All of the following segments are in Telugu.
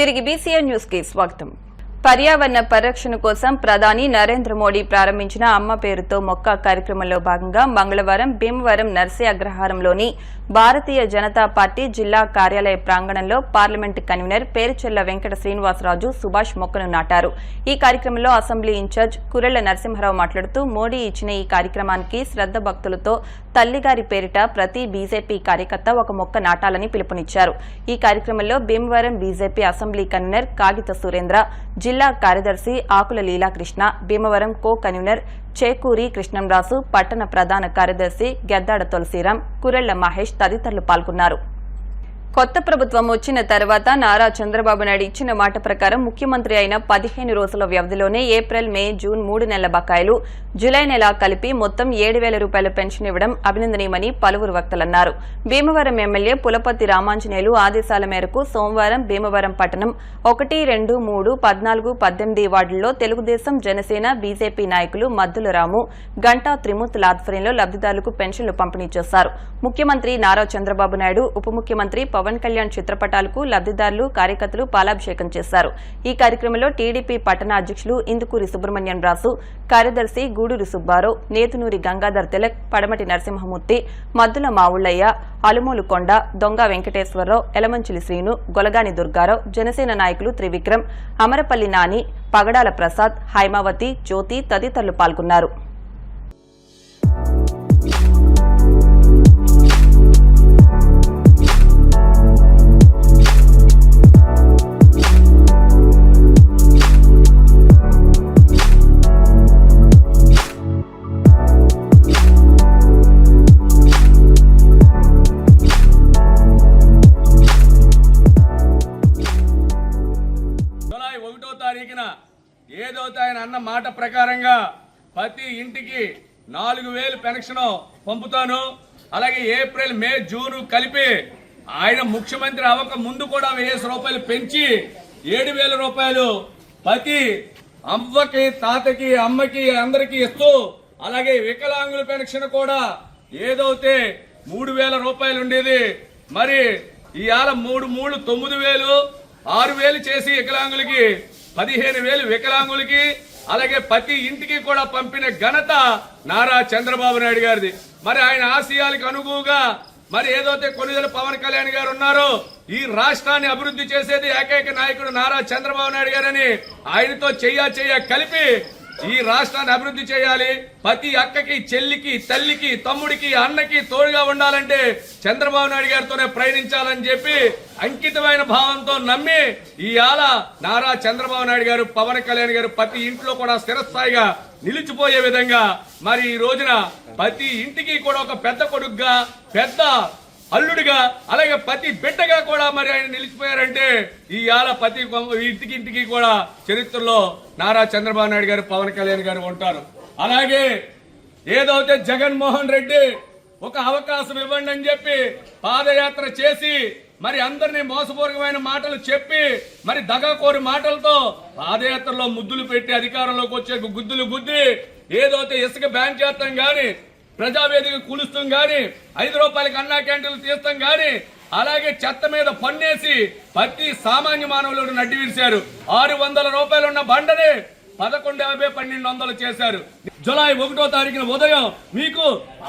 తిరిగి బీసీఎన్ న్యూస్ కి స్వాగతం. పర్యావరణ పరిరక్షణ కోసం ప్రధాని నరేంద్ర మోడీ ప్రారంభించిన అమ్మ పేరుతో మొక్క కార్యక్రమంలో భాగంగా మంగళవారం భీమవరం నర్సీ అగ్రహారంలోని భారతీయ జనతా పార్టీ జిల్లా కార్యాలయ ప్రాంగణంలో పార్లమెంటు కన్వీనర్ పేరుచెల్ల వెంకట శ్రీనివాసరాజు సుభాష్ మొక్కను నాటారు. ఈ కార్యక్రమంలో అసెంబ్లీ ఇన్ఛార్జ్ కురెళ్ల నరసింహారావు మాట్లాడుతూ మోడీ ఇచ్చిన ఈ కార్యక్రమానికి శ్రద్ధ భక్తులతో తల్లిగారి పేరిట ప్రతి బీజేపీ కార్యకర్త ఒక మొక్క నాటాలని పిలుపునిచ్చారు. ఈ కార్యక్రమంలో భీమవరం బీజేపీ అసెంబ్లీ కన్వీనర్ కాగిత సురేంద్ర, జిల్లా కార్యదర్శి ఆకుల లీలాకృష్ణ, భీమవరం కో కన్వీనర్ చేకూరి కృష్ణంరాజు, పట్టణ ప్రధాన కార్యదర్శి గెద్దాడ తులసీరాం, కురెళ్ల మహేష్ తదితరులు పాల్గొన్నారు. కొత్త ప్రభుత్వం వచ్చిన తర్వాత నారా చంద్రబాబు నాయుడు ఇచ్చిన మాట ప్రకారం ముఖ్యమంత్రి అయిన 15 రోజుల వ్యవధిలోనే ఏప్రిల్, మే, జూన్ 3 నెలల బకాయిలు, జులై నెల కలిపి మొత్తం 7,000 రూపాయల పెన్షన్ ఇవ్వడం అభినందనీయమని పలువురు వక్తలన్నారు. భీమవరం ఎమ్మెల్యే పులపర్తి రామాంజనేయులు ఆదేశాల మేరకు సోమవారం భీమవరం పట్టణం 1, 2, 3, 14, 18 వార్డుల్లో తెలుగుదేశం, జనసేన, బీజేపీ నాయకులు మద్దుల రాము, గంటా త్రిమూర్తుల ఆధ్వర్యంలో లబ్దిదారులకు పెన్షన్లు పంపిణీ చేశారు. ముఖ్యమంత్రి నారా చంద్రబాబు నాయుడు, ఉప ముఖ్యమంత్రి పవన్ కళ్యాణ్ చిత్రపటాలకు లబ్దిదారులు, కార్యకర్తలు పాలాభిషేకం చేశారు. ఈ కార్యక్రమంలో టీడీపీ పట్టణ అధ్యక్షులు ఇందుకూరి సుబ్రహ్మణ్యం రాజు, కార్యదర్శి గూడూరి సుబ్బారావు, నేతునూరి గంగాధర్ తిలక్, పడమటి నరసింహమూర్తి, మద్దుల మావుళ్లయ్య, అలుమూలు కొండ, దొంగ వెంకటేశ్వరరావు, ఎలమంచిలి శ్రీను, గొలగాని దుర్గారావు, జనసేన నాయకులు త్రివిక్రమ్, అమరపల్లి నాని, పగడాల ప్రసాద్, హైమావతి, జ్యోతి తదితరులు పాల్గొన్నారు. ఏదైతే ఆయన అన్న మాట ప్రకారంగా ప్రతి ఇంటికి 4,000 పెన్షన్ పంపుతాను. అలాగే ఏప్రిల్, మే, జూన్ కలిపి ఆయన ముఖ్యమంత్రి అవ్వక ముందు కూడా 1,000 రూపాయలు పెంచి 7,000 రూపాయలు ప్రతి అవ్వకి, తాతకి, అమ్మకి అందరికీ ఇస్తూ, అలాగే వికలాంగుల పెన్షన్ కూడా ఏదైతే 3,000 రూపాయలు ఉండేది, మరి ఇవాళ 3, 9,000, 6,000 చేసి వికలాంగులకి, 15,000 వికలాంగులకి, అలాగే ప్రతి ఇంటికి కూడా పంపిన ఘనత నారా చంద్రబాబు నాయుడు గారిది. మరి ఆయన ఆశయాలకు అనుగుణంగా మరి ఏదైతే కొన్నిదల పవన్ కళ్యాణ్ గారు ఉన్నారో, ఈ రాష్ట్రాన్ని అభివృద్ధి చేసేది ఏకైక నాయకుడు నారా చంద్రబాబు నాయుడు గారని ఆయనతో చెయ్య కలిపి ఈ రాష్ట్రాన్ని అభివృద్ధి చేయాలి. ప్రతి అక్కకి, చెల్లికి, తల్లికి, తమ్ముడికి, అన్నకి తోడుగా ఉండాలంటే చంద్రబాబు నాయుడు గారితోనే ప్రయాణించాలని చెప్పి అంకితమైన భావంతో నమ్మి ఇవాళ నారా చంద్రబాబు నాయుడు గారు, పవన్ కళ్యాణ్ గారు ప్రతి ఇంట్లో కూడా స్థిరస్థాయిగా నిలిచిపోయే విధంగా మరి ఈ రోజున ప్రతి ఇంటికి కూడా ఒక పెద్ద కొడుకుగా, పెద్ద అల్లుడిగా, అలాగే ప్రతి బిడ్డగా కూడా మరి ఆయన నిలిచిపోయారంటే ఇవాళ ప్రతి ఇంటికి కూడా చరిత్రలో నారా చంద్రబాబు నాయుడు గారు, పవన్ కళ్యాణ్ గారు ఉంటారు. అలాగే ఏదైతే జగన్మోహన్ రెడ్డి ఒక అవకాశం ఇవ్వండి అని చెప్పి పాదయాత్ర చేసి మరి అందరినీ మోసపూర్వకమైన మాటలు చెప్పి మరి దగాకోరి మాటలతో పాదయాత్రలో ముద్దులు పెట్టి అధికారంలోకి వచ్చే గుద్దులు గుద్ది ఏదైతే ఇసుక బ్యాన్ చేస్తాం గాని, ప్రజావేదిక కూలుస్తాం గాని, 5 రూపాయలకి అన్నా క్యాంటీన్లు తీస్తాం గాని, అలాగే చెత్త మీద పన్నేసి ప్రతి సామాన్య మానవులను నడ్డి విరిశారు. 600 రూపాయలు ఉన్న బండని 1150, 1200 చేశారు. జులై 1వ తారీఖున ఉదయం మీకు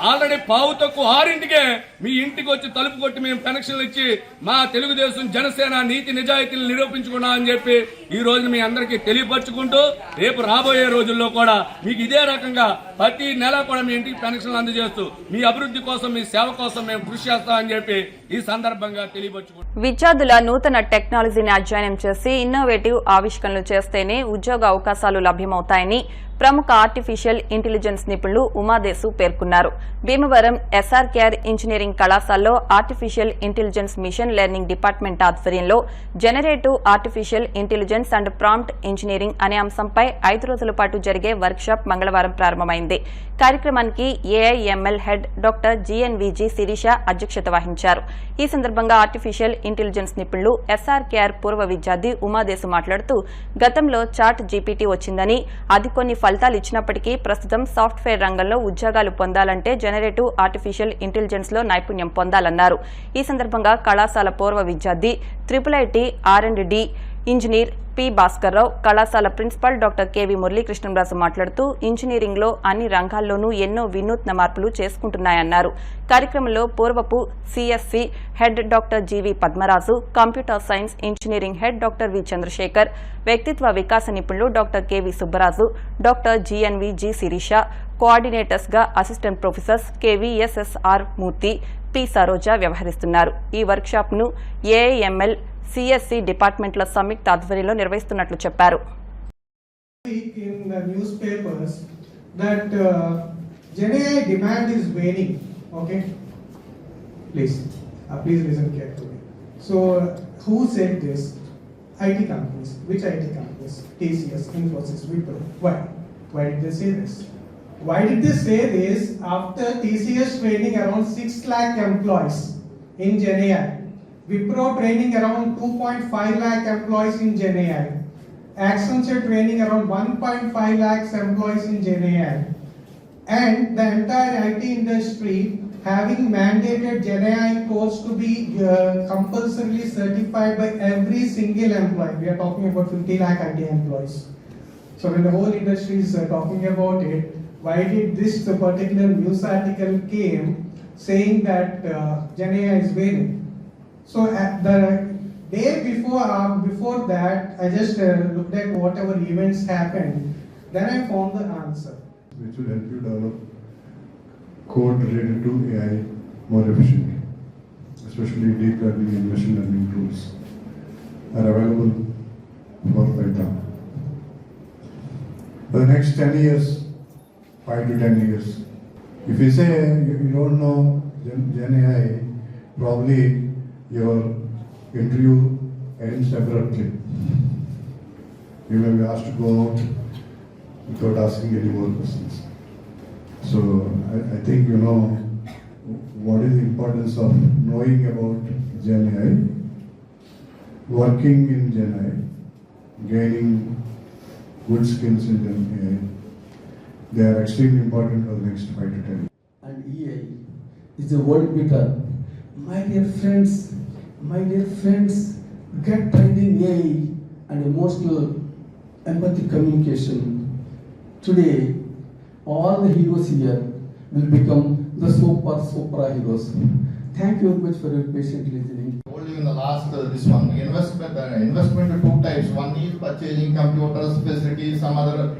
ఆల్రెడీ 6:15కే మీ ఇంటికి వచ్చి తలుపు కొట్టి మేము పెన్షన్లు ఇచ్చి మా తెలుగుదేశం, జనసేన నీతి నిజాయితీలు నిరూపించుకున్నామని చెప్పి ఈ రోజు మీ అందరికీ తెలియపరుచుకుంటూ రేపు రాబోయే రోజుల్లో కూడా మీకు ఇదే రకంగా ప్రతి నెల కూడా మీ ఇంటికి పెన్షన్లు అందజేస్తూ మీ అభివృద్ధి కోసం, మీ సేవ కోసం మేము కృషి చేస్తామని చెప్పి ఈ సందర్భంగా తెలియపరుచుకుంటాం. విద్యార్థుల నూతన టెక్నాలజీని అధ్యయనం చేసి ఇన్నోవేటివ్ ఆవిష్కరణలు చేస్తేనే ఉద్యోగ అవకాశాలు లభ్యమవుతాయని ప్రముఖ ఆర్టిఫిషియల్ ఇంటెలిజెన్స్ నిపుణులు ఉమాదేశు పేర్కొన్నారు. భీమవరం ఎస్ఆర్కేఆర్ ఇంజనీరింగ్ కళాశాలలో artificial intelligence machine learning department ఆధ్వర్యంలో generative artificial intelligence and prompt engineering అనే అంశంపై 5 రోజుల పాటు జరిగే వర్క్షాప్ మంగళవారం ప్రారంభమైంది. కార్యక్రమానికి ఏఐఎంఎల్ హెడ్ డాక్టర్ జిఎన్విజి శిరీష అధ్యక్షత వహించారు. ఈ సందర్భంగా ఆర్టిఫిషియల్ ఇంటెలిజెన్స్ నిపుణులు ఎస్ఆర్కేఆర్ పూర్వ విద్యార్థి ఉమాదేశు మాట్లాడుతూ గతంలో చాట్ జీపీటీ వచ్చిందని, అది కొన్ని ఫలితాలు ఇచ్చినప్పటికీ ప్రస్తుతం సాఫ్ట్వేర్ రంగంలో ఉద్యోగాలు పొందాలంటే జనరేటివ్ ఆర్టిఫిషియల్ ఇంటెలిజెన్స్ లో నైపుణ్యం పొందాలన్నారు. ఈ సందర్భంగా కళాశాల పూర్వ విద్యార్థి IIIT R&D engineer P Bhaskar Rao, కళాశాల ప్రిన్సిపాల్ డాక్టర్ కెవి మురళీకృష్ణరాజు మాట్లాడుతూ ఇంజనీరింగ్లో అన్ని రంగాల్లోనూ ఎన్నో వినూత్న మార్పులు చేసుకుంటున్నాయన్నారు. కార్యక్రమంలో పూర్వపు CSC head doctor GV Padmaraju, computer science engineering head doctor V Chandrasekhar, వ్యక్తిత్వ వికాస నిపుణులు doctor KV Subbaraju, doctor GNV G Sirisha, కోఆర్డినేటర్స్గా assistant professors KVSSR Murthy, P Saroja వ్యవహరిస్తున్నారు. ఈ వర్క్షాప్ను ఏఐఎంఎల్ సిఎస్సి డిపార్ట్మెంట్ల సంయుక్త ఆధ్వర్యంలో నిర్వహిస్తున్నట్లు చెప్పారు. In the newspapers that GenAI demand is waning. Okay, please listen carefully. So who said this? IT companies. Which IT companies? TCS, Infosys, Wipro. Why did they say this? Why did they say this after TCS training around 6 lakh employees in GenAI? Wipro training around 2.5 lakh employees in GenAI. Accenture training around 1.5 lakhs employees in GenAI. And the entire IT industry having mandated GenAI course to be compulsorily certified by every single employee. We are talking about 50 lakh IT employees. So when the whole industry is talking about it, why did this particular news article came saying that GenAI is waning? So at the day before that, I just looked at whatever events happened. Then I found the answer. Which will help you develop code related to AI more efficiently, especially deep learning and machine learning tools are available for Python. For the next 10 years, 5 to 10 years, if you say you don't know Gen AI, probably your interview ends abruptly. You may be asked to go out without asking any more questions. So I think you know what is the importance of knowing about Gen AI, working in Gen AI, gaining good skills in Gen AI. They are extremely important for the next 5 to 10 years. And EI is a world beater. My dear friends, get trained in AI and emotional empathic communication. Today, all the heroes here will become the super heroes. Thank you very much for your patient listening. Told you in the last this one investment to two types. One is purchasing computers, facilities, some other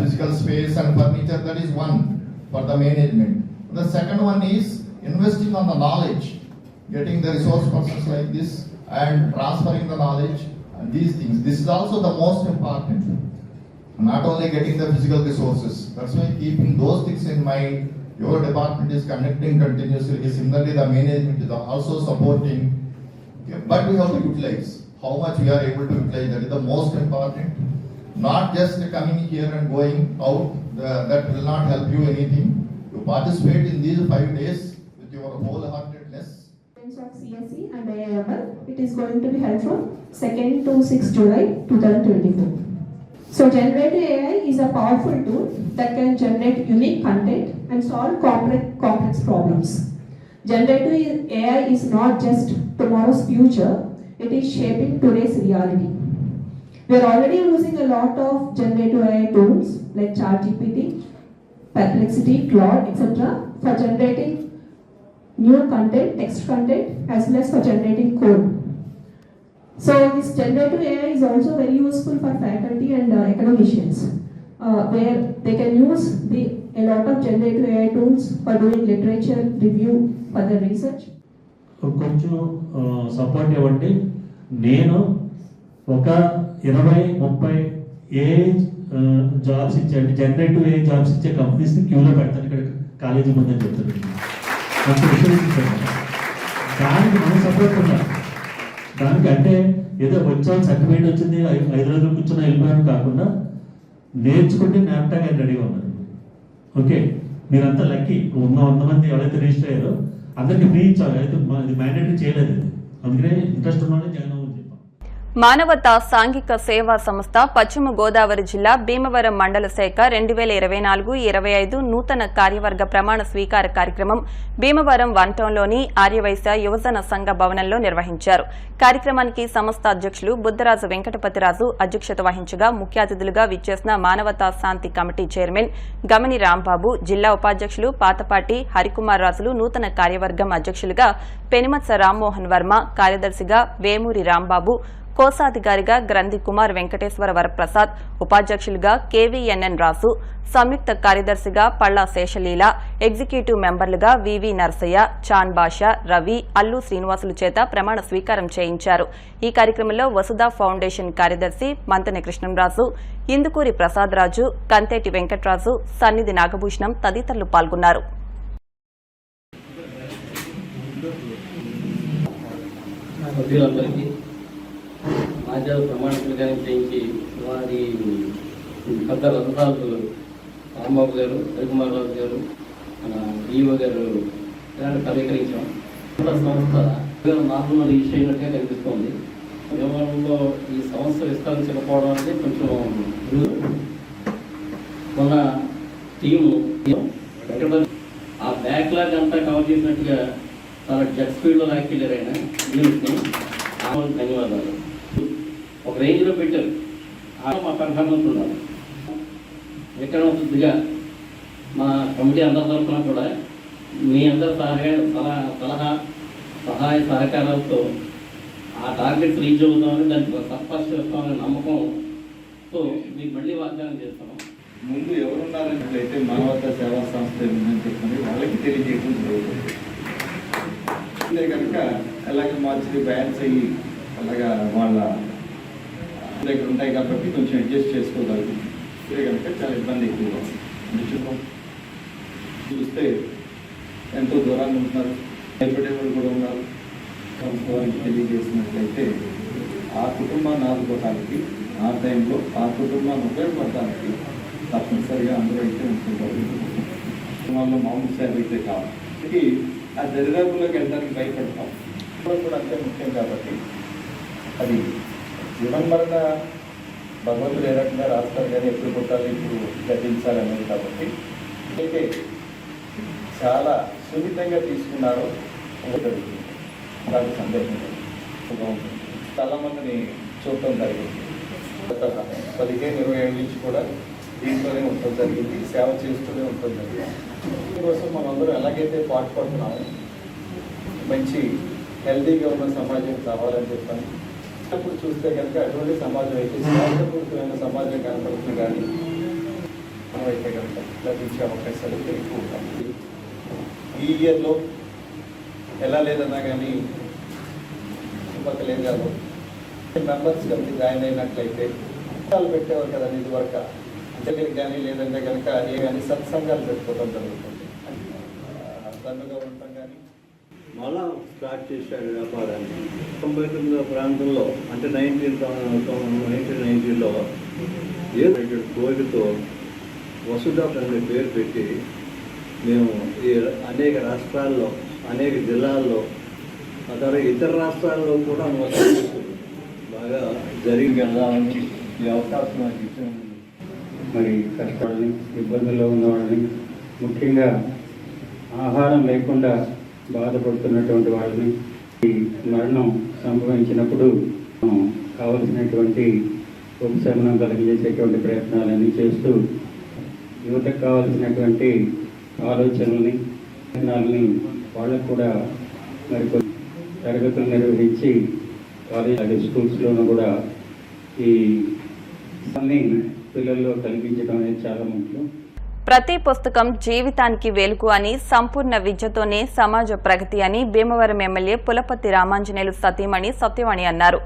physical space and furniture. That is one for the management. The second one is investing on the knowledge, getting the resource persons like this and transferring the knowledge and these things. This is also the most important. Not only getting the physical resources. That's why keeping those things in mind, your department is connecting continuously. Similarly, the management is also supporting. Okay? But we have to utilize. How much we are able to utilize, that is the most important. Not just coming here and going out, that will not help you anything. You participate in these 5 days with your wholeheartedness. Of CSE and IIML, it is going to be held from 2nd to 6th July 2024. So generative AI is a powerful tool that can generate unique content and solve complex problems. Generative AI is not just tomorrow's future, it is shaping today's reality. We are already using a lot of generative AI tools like ChatGPT, Perplexity, Claude, etc. for generating new content, text content, as well as for generating code. So this generative AI is also very useful for faculty and academicians, where they can use a lot of generative AI tools for doing literature review for their research. కొంచెం సపోర్ట్ ఇవ్వండి. నేను ఒక 20-30 AI జాబ్స్ ఇచ్చే జనరేటివ్ AI జాబ్స్ ఇచ్చే కంపెనీస్ని క్యూలో పెడతాను ఇక్కడ కాలేజీ ముందని చెప్తున్నాను. అంత విషయం దానికి మనం సపోర్ట్ ఉండాలి. దానికి అంటే ఏదో వచ్చాను సర్టిఫికేట్ వచ్చింది 5 రోజులు కూర్చొని వెళ్ళిపోయాను కాకుండా నేర్చుకుంటే ల్యాప్టాప్ అని రెడీగా ఉన్నారు. ఓకే, మీరంతా లక్కీ. ఉన్న 100 మంది ఎవరైతే రిజిస్టర్ అయ్యారో అందరికీ ఫ్రీ ఇచ్చాలి. అయితే ఇది మ్యాండేటరీ చేయలేదు. అందుకనే ఇంట్రెస్ట్ ఉన్న వాళ్ళని జాయిన్ అవ్వని చెప్పాను. మానవతా సాంఘిక సేవా సంస్థ పశ్చిమ గోదావరి జిల్లా భీమవరం మండల శాఖ 2024-25 నూతన కార్యవర్గ ప్రమాణ స్వీకార కార్యక్రమం భీమవరం వన్ టౌన్లోని ఆర్యవైశ్య యువజన సంఘ భవనంలో నిర్వహించారు. కార్యక్రమానికి సంస్థ అధ్యక్షులు బుద్దరాజు వెంకటపతిరాజు అధ్యక్షత వహించగా ముఖ్య అతిథులుగా విచ్చేసిన మానవతా శాంతి కమిటీ చైర్మన్ గమని రాంబాబు, జిల్లా ఉపాధ్యక్షులు పాతపాటి హరికుమార్ రాజులు, నూతన కార్యవర్గం అధ్యక్షులుగా పెనుమత్స రామ్మోహన్ వర్మ, కార్యదర్శిగా వేమూరి రాంబాబు, కోశాధికారిగా గ్రంథి కుమార్ వెంకటేశ్వర వరప్రసాద్, ఉపాధ్యక్షులుగా కేవీఎన్ఎన్ రాసు, సంయుక్త కార్యదర్శిగా పళ్లా శేషలీల, ఎగ్జిక్యూటివ్ మెంబర్లుగా వివి నర్సయ్య, చాన్ బాషా, రవి, అల్లు శ్రీనివాసులు చేత ప్రమాణ స్వీకారం చేయించారు. ఈ కార్యక్రమంలో వసుధ ఫౌండేషన్ కార్యదర్శి మంతెన కృష్ణంరాజు, ఇందుకూరి ప్రసాదరాజు, కంతేటి వెంకట్రాజు, సన్నిధి నాగభూషణం తదితరులు పాల్గొన్నారు. ఆచార్య ప్రమాణ స్వీకారం చేయించి వారి పెద్ద రథసాలు రాంబాబు గారు, హరికుమార్ రాజు గారు, మన ఈఓ గారు ఇలాంటి సమీకరించాం. సంస్థ నార్మల్ రిజిస్టర్ అయినట్టుగా కనిపిస్తోంది. వ్యవహారంలో ఈ సంస్థ విస్తరించకపోవడం అనేది కొంచెం మన టీము ఆ బ్యాక్లాగ్ అంతా కవర్ చేసినట్టుగా చాలా జెట్ స్పీడ్లో లాక్కెళ్ళారు ఆయన యూనిట్ని. ధన్యవాదాలు. ఒక రేంజ్లో పెట్టారు. మా పెర్ఫార్మెన్స్ ఉండాలి. విక్రమశుద్ధిగా మా కమిటీ అందరి తరఫున కూడా మీ అందరి సహాయ సహకారాలతో ఆ టార్గెట్స్ రీచ్ అవుతామని, దానికి సక్సెస్ చేస్తామని నమ్మకంతో మీకు మళ్ళీ వాగ్దానం చేస్తాం. ముందు ఎవరున్నారన్నట్లయితే మానవతా సేవా సంస్థ ఉందని చెప్పని వాళ్ళకి తెలియజేయడం జరుగుతుంది. అంటే కనుక అలాగే మార్చి బ్యాన్స్ అయ్యి అలాగా వాళ్ళ దగ్గర ఉంటాయి కాబట్టి కొంచెం అడ్జస్ట్ చేసుకోగలుగుతుంది. ఇదే కనుక చాలా ఇబ్బంది ఎక్కువగా చూస్తే ఎంతో దూరాన్ని ఉంటున్నారు, భయపడేవాళ్ళు కూడా ఉన్నారు. వారికి తెలియజేసినట్లయితే ఆ కుటుంబాన్ని ఆదుకోవడానికి, ఆ టైంలో ఆ కుటుంబాన్ని ఉపయోగపడటానికి తప్పనిసరిగా అందరూ అయితే ఉంటుంటారు. కుటుంబాల్లో మామూలు సేవ అయితే కాబట్టి ఆ దరిదాపుల్లోకి వెళ్ళడానికి భయపడతాం కూడా అంతే ముఖ్యం. కాబట్టి అది జీవన్మరణ భగవంతుడు ఏ రకంగా రాస్తారు కానీ ఎప్పుడు పుట్టాలి, ఇప్పుడు గతించాలనేది. కాబట్టి అయితే చాలా సున్నితంగా తీసుకున్నారో నాకు సందేహం చాలా మందిని చూడటం జరిగింది. 15-20 ఏళ్ళ నుంచి కూడా దీంట్లోనే ఉండటం జరిగింది, సేవ చేస్తూనే ఉండటం జరిగింది. దీనికోసం మనందరూ ఎలాగైతే పాటుపడుతున్నామో మంచి హెల్తీగా ఉన్న సమాజం కావాలని చెప్పాను. అప్పుడు చూస్తే కనుక అటువంటి సమాజం అయితే స్వార్థపూరితమైన సమాజం కనపడుతుంది, కానీ అయితే కనుక లభించే అవకాశాలు ఎక్కువ ఉంటాయి. ఈ ఇయర్లో ఎలా లేదన్నా కానీ చుట్టుపక్కల మెంబర్స్ కమిటీ జాయిన్ అయినట్లయితే పెట్టేవారు కదా ఇది వరకు అంతేకి కానీ లేదంటే కనుక ఏ కానీ సత్సంగాలు పెట్టుకోవడం జరుగుతుంది. తన్నుగా ఉంటాం కానీ మళ్ళా స్టార్ట్ చేశాడు వ్యాపారాన్ని. 99 ప్రాంతంలో అంటే 1990లో కోరికతో వసుధ అనే పేరు పెట్టి మేము ఈ అనేక రాష్ట్రాల్లో, అనేక జిల్లాల్లో, ఆ తర్వాత ఇతర రాష్ట్రాల్లో కూడా బాగా జరిగి వెళ్దామని ఈ అవకాశం నాకు ఇచ్చాను. మరి కష్టపడాలని, ఇబ్బందుల్లో ఉన్నవాళ్ళని, ముఖ్యంగా ఆహారం లేకుండా బాధపడుతున్నటువంటి వాళ్ళని ఈ మరణం సంభవించినప్పుడు కావలసినటువంటి ఉపశమనం కలిగజేసేటువంటి ప్రయత్నాలన్నీ చేస్తూ యువతకు కావాల్సినటువంటి ఆలోచనల్ని వాళ్ళకు కూడా మరికొన్ని తరగతులు నిర్వహించి కాలేజ్ స్కూల్స్లోనూ కూడా ఈ అన్ని పిల్లల్లో కల్పించడం అనేది చాలా ముఖ్యం. ప్రతి పుస్తకం జీవితానికి వెలుగు అని, సంపూర్ణ విద్యతోనే సమాజ ప్రగతి అని భీమవరం ఎమ్మెల్యే పులపర్తి రామాంజనేయులు సతీమణి సత్యవాణి అన్నారు.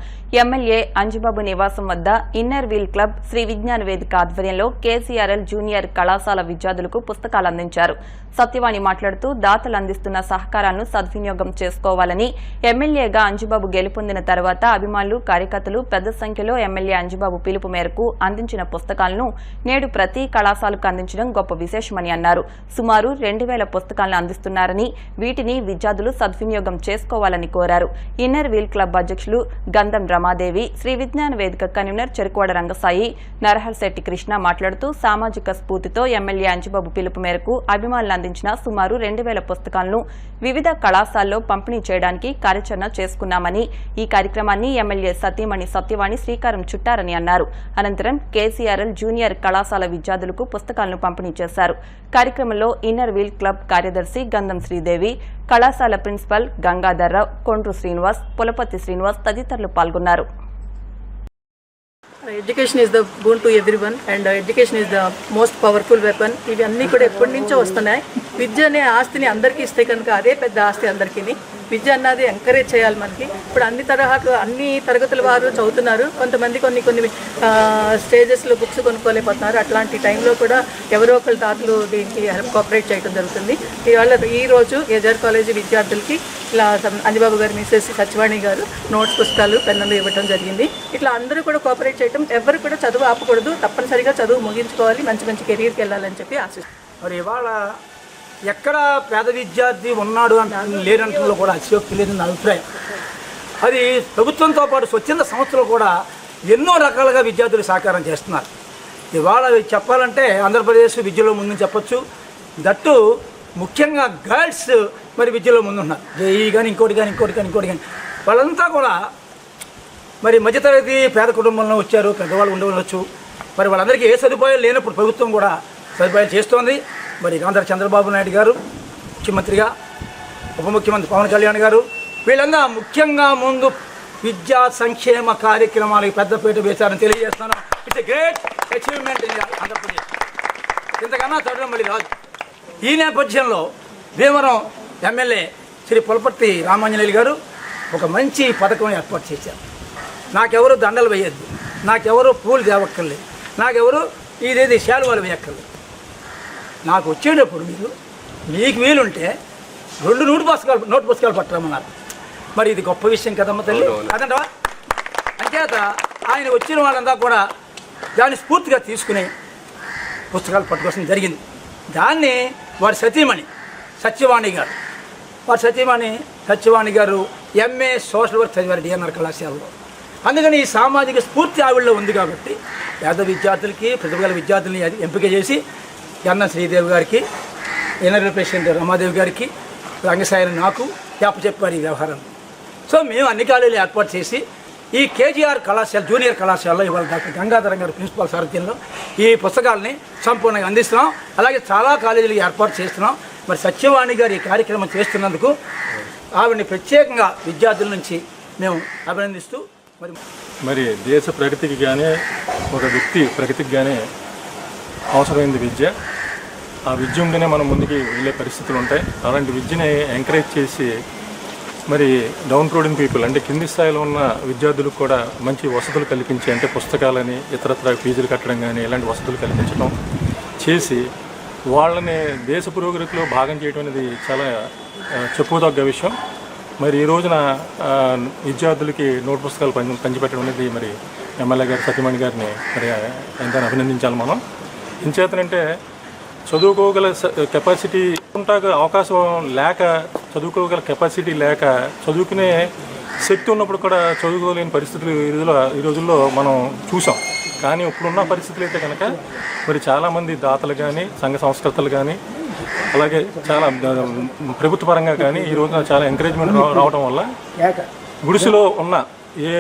ఎమ్మెల్యే అంజిబాబు నివాసం వద్ద ఇన్నర్ వీల్ క్లబ్, శ్రీ విజ్ఞాన వేదిక ఆధ్వర్యంలో కేసీఆర్ఎల్ జూనియర్ కళాశాల విద్యార్థులకు పుస్తకాలు అందించారు. సత్యవాణి మాట్లాడుతూ దాతలు అందిస్తున్న సహకారాలను సద్వినియోగం చేసుకోవాలని, ఎమ్మెల్యేగా అంజిబాబు గెలుపొందిన తర్వాత అభిమానులు, కార్యకర్తలు పెద్ద సంఖ్యలో ఎమ్మెల్యే అంజిబాబు పిలుపు మేరకు అందించిన పుస్తకాలను నేడు ప్రతి కళాశాలకు అందించడం గొప్ప గొప్ప విశేషమని అన్నారు. సుమారు 2000 పుస్తకాలను అందిస్తున్నారని, వీటిని విద్యార్థులు సద్వినియోగం చేసుకోవాలని కోరారు. ఇన్నర్ వీల్ క్లబ్ అధ్యక్షులు గంధం రమాదేవి, శ్రీ విజ్ఞాన వేదిక కన్వీనర్ చెరుకువాడ రంగసాయి, నరహర్శెట్టి కృష్ణ మాట్లాడుతూ సామాజిక స్ఫూర్తితో ఎమ్మెల్యే అంజిబాబు పిలుపు మేరకు అభిమానులు అందించిన సుమారు 2000 పుస్తకాలను వివిధ కళాశాలలో పంపిణీ చేయడానికి కార్యాచరణ చేసుకున్నామని, ఈ కార్యక్రమాన్ని ఎమ్మెల్యే సతీమణి సత్యవాణి శ్రీకారం చుట్టారని అన్నారు. అనంతరం కేసీఆర్ఎల్ జూనియర్ కళాశాల విద్యార్థులకు పుస్తకాలను పంపిణీ చేశారు. కార్యక్రమంలో ఇన్నర్ వీల్ క్లబ్ కార్యదర్శి గంధం శ్రీదేవి, కళాశాల ప్రిన్సిపల్ గంగాధర్రావు, కొండ్రు శ్రీనివాస్, పులపతి శ్రీనివాస్ తదితరులు పాల్గొన్నారు. Education is the boon to everyone and education is the most powerful weapon. ఇవి అన్నీ కూడా ఎప్పటి నుంచో వస్తున్నాయి. విద్య అనే ఆస్తిని అందరికీ ఇస్తే కనుక అదే పెద్ద ఆస్తి అందరికీ. విద్య అన్నది ఎంకరేజ్ చేయాలి మనకి. ఇప్పుడు అన్ని తరగతుల వారు చదువుతున్నారు. కొంతమంది కొన్ని స్టేజెస్లో బుక్స్ కొనుక్కోలేకపోతున్నారు. అట్లాంటి టైంలో కూడా ఎవరో ఒకరి తాతలు దీనికి కోఆపరేట్ చేయడం జరుగుతుంది. ఈరోజు ఏజార్ కాలేజీ విద్యార్థులకి ఇలా అంజిబాబు గారు మిసెస్ సత్యవాణి గారు నోట్స్ పుస్తకాలు పెన్నులు ఇవ్వడం జరిగింది. ఇట్లా అందరూ కూడా కోఆపరేట్ చేయడం, ఎవరు కూడా చదువు ఆపకూడదు, తప్పనిసరిగా చదువు ముగించుకోవాలి, మంచి మంచి కెరీర్కి వెళ్ళాలని చెప్పి ఆశిస్తున్నాను. మరి ఇవాళ ఎక్కడ పేద విద్యార్థి ఉన్నాడు అని లేనంటంలో కూడా అతిశయోక్తి లేదని నా అభిప్రాయం. అది ప్రభుత్వంతో పాటు స్వచ్ఛంద సంస్థలు కూడా ఎన్నో రకాలుగా విద్యార్థులు సహకారం చేస్తున్నారు. ఇవాళ చెప్పాలంటే ఆంధ్రప్రదేశ్ విద్యలో ముందు చెప్పొచ్చు. దట్టు ముఖ్యంగా గర్ల్స్ మరి విద్యలో ముందున్నారు. జేఈ కానీ ఇంకోటి కానీ వాళ్ళంతా కూడా మరి మధ్యతరగతి పేద కుటుంబంలో వచ్చారు, పెద్దవాళ్ళు ఉండవచ్చు. మరి వాళ్ళందరికీ ఏ సదుపాయాలు లేనప్పుడు ప్రభుత్వం కూడా సదుపాయాలు చేస్తోంది. మరి ఆంధ్ర చంద్రబాబు నాయుడు గారు ముఖ్యమంత్రిగా, ఉప ముఖ్యమంత్రి పవన్ కళ్యాణ్ గారు వీళ్ళంతా ముఖ్యంగా ముందు విద్యా సంక్షేమ కార్యక్రమాలకు పెద్దపీట వేశారని తెలియజేస్తున్నాను. It's a great achievement in Andhra Pradesh. ఇంతకన్నా చదవడం మళ్ళీ రాదు. ఈ నేపథ్యంలో భీమవరం ఎమ్మెల్యే శ్రీ పులపర్తి రామాంజనేయులు గారు ఒక మంచి పథకం ఏర్పాటు చేశారు. నాకెవరు దండలు వేయద్దు, నాకెవరు పూలు తేవక్కర్లేదు, నాకెవరు ఇదేది శాలువాలు వేయక్కర్లేదు. నాకు వచ్చేటప్పుడు మీకు వీలుంటే 2 నోట్ పుస్తకాలు పట్టరమన్నారు. మరి ఇది గొప్ప విషయం కదమ్మ తల్లి, అదంటవా? అంచేత ఆయన వచ్చిన వాళ్ళంతా కూడా దాన్ని స్ఫూర్తిగా తీసుకుని పుస్తకాలు పట్టుకోవడం జరిగింది. దాన్ని వారి సతీమణి సత్యవాణి గారు ఎంఏ సోషల్ వర్క్ చదివారు డిఎన్ఆర్ కళాశాలలో. అందుకని ఈ సామాజిక స్ఫూర్తి ఆవిడలో ఉంది కాబట్టి పేద విద్యార్థులకి, ప్రతిభ గల విద్యార్థుల్ని ఎంపిక చేసి గంధం శ్రీదేవి గారికి, ఇన్నర్ ప్రెసిడెంట్ రమాదేవి గారికి, రంగసాయిని నాకు చెప్పారు ఈ వ్యవహారం. సో మేము అన్ని కాలేజీలు ఏర్పాటు చేసి ఈ కేజీఆర్ కళాశాల జూనియర్ కళాశాలలో ఇవాళ డాక్టర్ గంగాధరం గారు ప్రిన్సిపాల్ సారథ్యంలో ఈ పుస్తకాలని సంపూర్ణంగా అందిస్తున్నాం. అలాగే చాలా కాలేజీలు ఏర్పాటు చేస్తున్నాం. మరి సత్యవాణి గారు ఈ కార్యక్రమం చేస్తున్నందుకు ఆవిడని ప్రత్యేకంగా విద్యార్థుల నుంచి మేము అభినందిస్తూ మరి దేశ ప్రగతికి కానీ ఒక వ్యక్తి ప్రగతికి కానీ అవసరమైంది విద్య. ఆ విద్య ఉంటేనే మనం ముందుకి వెళ్ళే పరిస్థితులు ఉంటాయి. అలాంటి విద్యని ఎంకరేజ్ చేసి మరి డౌన్ రోడింగ్ పీపుల్ అంటే కింది స్థాయిలో ఉన్న విద్యార్థులకు కూడా మంచి వసతులు కల్పించి, అంటే పుస్తకాలని ఇతరత్ర ఫీజులు కట్టడం కానీ ఇలాంటి వసతులు కల్పించడం చేసి వాళ్ళని దేశ పురోగతిలో భాగం చేయడం అనేది చాలా చెప్పుకోదగ్గ విషయం. మరి ఈ రోజున విద్యార్థులకి నోట్ పుస్తకాలు పంచిపెట్టడం అనేది మరి ఎమ్మెల్యే గారు సతీమణి గారిని మరి ఎంతైనా అభినందించాలి మనం. ఎంచేతనంటే చదువుకోగల కెపాసిటీ ఉంటాక అవకాశం లేక, చదువుకోగల కెపాసిటీ లేక, చదువుకునే శక్తి ఉన్నప్పుడు కూడా చదువుకోలేని పరిస్థితులు ఈ రోజుల్లో మనం చూసాం. కానీ ఇప్పుడున్న పరిస్థితులు అయితే కనుక మరి చాలామంది దాతలు కానీ, సంఘ సంస్కర్తలు కానీ, అలాగే చాలా ప్రభుత్వ పరంగా కానీ ఈ రోజున చాలా ఎంకరేజ్మెంట్ రావడం వల్ల గుడిసెలో ఉన్న ఏ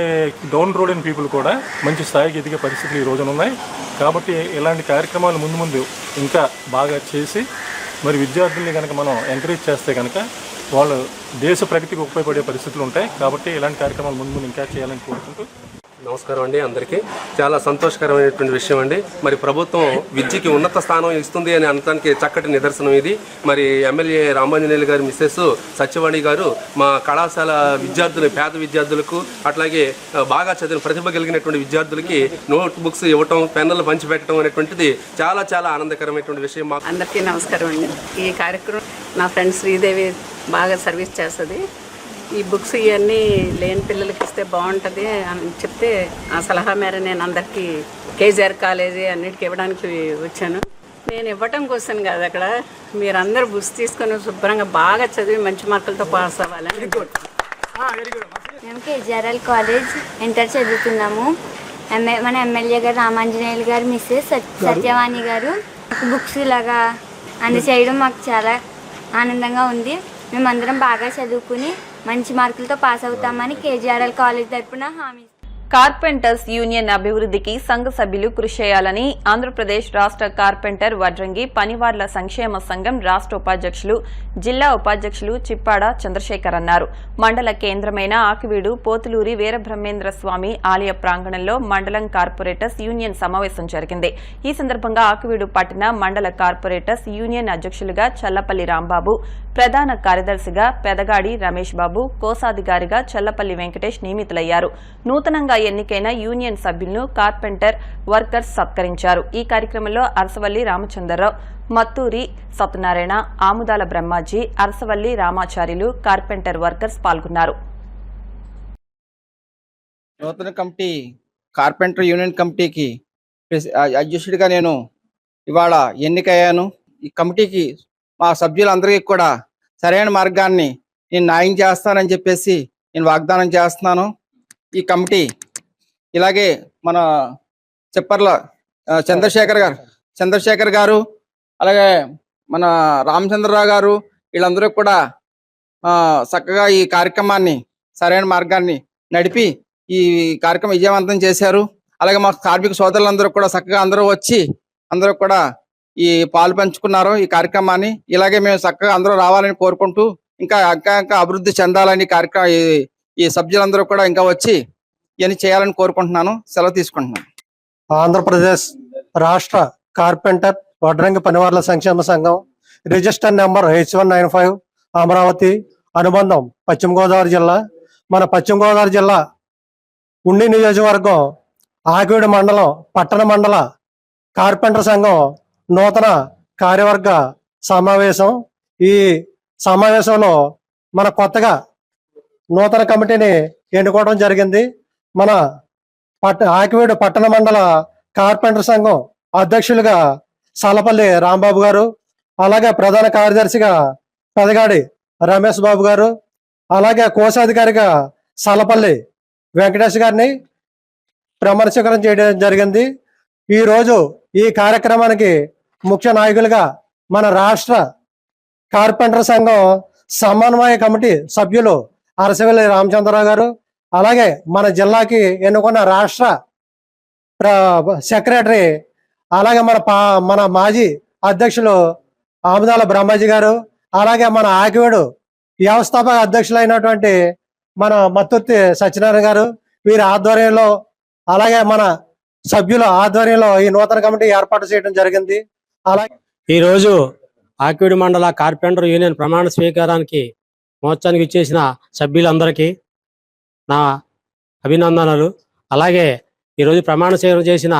డౌన్ రోడ్ అయిన పీపుల్ కూడా మంచి స్థాయికి ఎదిగే పరిస్థితులు ఈ రోజున ఉన్నాయి. కాబట్టి ఇలాంటి కార్యక్రమాలు ముందు ఇంకా బాగా చేసి మరి విద్యార్థుల్ని కనుక మనం ఎంకరేజ్ చేస్తే కనుక వాళ్ళు దేశ ప్రగతికి ఉపయోగపడే పరిస్థితులు ఉంటాయి. కాబట్టి ఇలాంటి కార్యక్రమాలు ముందు ఇంకా చేయాలని కోరుకుంటూ నమస్కారం అండి. అందరికీ చాలా సంతోషకరమైనటువంటి విషయం అండి. మరి ప్రభుత్వం విద్యకి ఉన్నత స్థానం ఇస్తుంది అని అనడానికి చక్కటి నిదర్శనం ఇది. మరి ఎమ్మెల్యే రామాంజనేయులు గారి మిస్సెస్ సత్యవాణి గారు మా కళాశాల విద్యార్థులు, పేద విద్యార్థులకు, అట్లాగే బాగా చదివిన ప్రతిభ కలిగినటువంటి విద్యార్థులకి నోట్ బుక్స్ ఇవ్వటం, పెన్నులు పంచిపెట్టడం అనేటువంటిది చాలా చాలా ఆనందకరమైనటువంటి విషయం. మాకు అందరికీ నమస్కారం అండి. ఈ కార్యక్రమం నా ఫ్రెండ్ శ్రీదేవి బాగా సర్వీస్ చేస్తుంది. ఈ బుక్స్ ఇవన్నీ లేని పిల్లలకి ఇస్తే బాగుంటుంది అని చెప్తే ఆ సలహా మేర నేను అందరికీ కేజీఆర్ కాలేజీ అన్నిటికీ ఇవ్వడానికి వచ్చాను. నేను ఇవ్వటం కోసం కాదు, అక్కడ మీరందరూ బుక్స్ తీసుకొని శుభ్రంగా బాగా చదివి మంచి మార్కులతో పాస్ అవ్వాలని. మేము కేజీఆర్ఎల్ కాలేజ్ ఇంటర్ చదువుతున్నాము. మన ఎమ్మెల్యే గారు రామాంజనేయులు గారు మిస్సెస్ సత్యవాణి గారు బుక్స్ ఇలాగా అందచేయడం మాకు చాలా ఆనందంగా ఉంది. మేమందరం బాగా చదువుకుని మంచి మార్కులతో పాస్ అవుతామని కేజీఆర్ఎల్ కాలేజ్ తరఫున హామీ. కార్పెంటర్స్ యూనియన్ అభివృద్ధికి సంఘ సభ్యులు కృషి చేయాలని ఆంధ్రప్రదేశ్ రాష్ట్ర కార్పెంటర్ వడ్రంగి పనివార్ల సంక్షేమ సంఘం రాష్ట్ర ఉపాధ్యక్షులు జిల్లా ఉపాధ్యక్షులు చిప్పాడ చంద్రశేఖర్ అన్నారు. మండల కేంద్రమైన ఆకివీడు పోతులూరి వీరబ్రహ్మేంద్ర స్వామి ఆలయ ప్రాంగణంలో మండలం కార్పొరేటర్స్ యూనియన్ సమావేశం జరిగింది. ఈ సందర్భంగా ఆకివీడు పట్టణ మండల కార్పొరేటర్స్ యూనియన్ అధ్యక్షులుగా చల్లపల్లి రాంబాబు, ప్రధాన కార్యదర్శిగా పెదగాడి రమేష్ బాబు, కోశాధికారిగా చల్లపల్లి వెంకటేష్ నియమితులయ్యారు. నూతనంగా ఎన్నికైన యూనియన్ సభ్యులను కార్పెంటర్ వర్కర్స్ సత్కరించారు. ఈ కార్యక్రమంలో అరసవల్లి రామచంద్రరావు, మత్తూరి సత్యనారాయణ, ఆముదాల బ్రహ్మాజీ, అరసవల్లి రామాచార్యులు, కార్పెంటర్ వర్కర్స్ పాల్గొన్నారు. నూతన కమిటీ కార్పెంటర్ యూనియన్ కమిటీకి అధ్యక్షుడిగా నేను ఇవాళ ఎన్నికయ్యాను. ఈ కమిటీకి మా సభ్యులందరికీ కూడా సరైన మార్గాన్ని నేను న్యాయం చేస్తానని చెప్పేసి నేను వాగ్దానం చేస్తున్నాను. ఈ కమిటీ ఇలాగే మన చెప్పర్ల చంద్రశేఖర్ గారు అలాగే మన రామచంద్రరావు గారు వీళ్ళందరూ కూడా చక్కగా ఈ కార్యక్రమాన్ని సరైన మార్గాన్ని నడిపి ఈ కార్యక్రమం విజయవంతం చేశారు. అలాగే మా కార్మిక సోదరులందరూ కూడా చక్కగా అందరూ కూడా ఈ పాలు పంచుకున్నారు ఈ కార్యక్రమాన్ని. ఇలాగే మేము చక్కగా అందరూ రావాలని కోరుకుంటూ ఇంకా అభివృద్ధి చెందాలని కార్యక్రమం ఈ సభ్యులందరూ కూడా ఇంకా వచ్చి ఇవన్నీ చేయాలని కోరుకుంటున్నాను. సెలవు తీసుకుంటున్నాను. ఆంధ్రప్రదేశ్ రాష్ట్ర కార్పెంటర్ వడ్రంగి పనివార్ల సంక్షేమ సంఘం రిజిస్టర్ నెంబర్ H195 అమరావతి అనుబంధం పశ్చిమ గోదావరి జిల్లా. మన పశ్చిమ గోదావరి జిల్లా ఉండి నియోజకవర్గం ఆకివీడు మండలం పట్టణ మండల కార్పెంటర్ సంఘం నూతన కార్యవర్గ సమావేశం. ఈ సమావేశంలో మన కొత్తగా నూతన కమిటీని ఎన్నుకోవడం జరిగింది. మన ఆకివీడు పట్టణ మండల కార్పెంటర్ సంఘం అధ్యక్షులుగా సాలపల్లి రాంబాబు గారు, అలాగే ప్రధాన కార్యదర్శిగా పెదగాడి రమేష్ బాబు గారు, అలాగే కోశాధికారిగా సాలపల్లి వెంకటేష్ గారిని ప్రమాణ స్వీకారం చేయడం జరిగింది. ఈరోజు ఈ కార్యక్రమానికి ముఖ్య నాయకులుగా మన రాష్ట్ర కార్పెంటర్ సంఘం సమన్వయ కమిటీ సభ్యులు అరసవల్లి రామచంద్రరావు గారు, అలాగే మన జిల్లాకి ఎన్నుకున్న రాష్ట్ర సెక్రటరీ, అలాగే మన మాజీ అధ్యక్షులు ఆముదాల బ్రహ్మాజీ గారు, అలాగే మన ఆకివీడు వ్యవస్థాపక అధ్యక్షులైనటువంటి మన మత్తుర్తి సత్యనారాయణ గారు, వీరి ఆధ్వర్యంలో అలాగే మన సభ్యుల ఆధ్వర్యంలో ఈ నూతన కమిటీ ఏర్పాటు చేయడం జరిగింది. అలాగే ఈరోజు ఆకివీడు మండల కార్పెంటర్ యూనియన్ ప్రమాణ స్వీకారానికి మహోత్సవానికి ఇచ్చేసిన సభ్యులందరికీ నా అభినందనలు. అలాగే ఈరోజు ప్రమాణ స్వీకారం చేసిన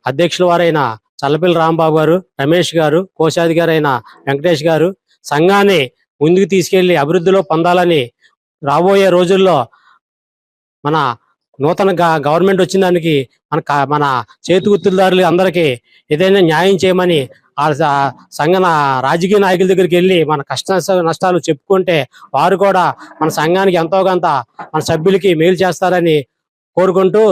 అధ్యక్షుల వారైన చల్లపల్లి రాంబాబు గారు, రమేష్ గారు, కోశాధికారి అయిన వెంకటేష్ గారు సంఘాన్ని ముందుకు తీసుకెళ్లి అభివృద్ధిలో పొందాలని రాబోయే రోజుల్లో మన నూతన గవర్నమెంట్ వచ్చిన దానికి మన చేతి గుర్తుదారులు అందరికీ ఏదైనా న్యాయం చేయమని ఆ సంఘ రాజకీయ నాయకుల దగ్గరికి వెళ్ళి మన నష్టాలు చెప్పుకుంటే వారు కూడా మన సంఘానికి ఎంతో కొంత మన సభ్యులకి మేలు చేస్తారని కోరుకుంటూ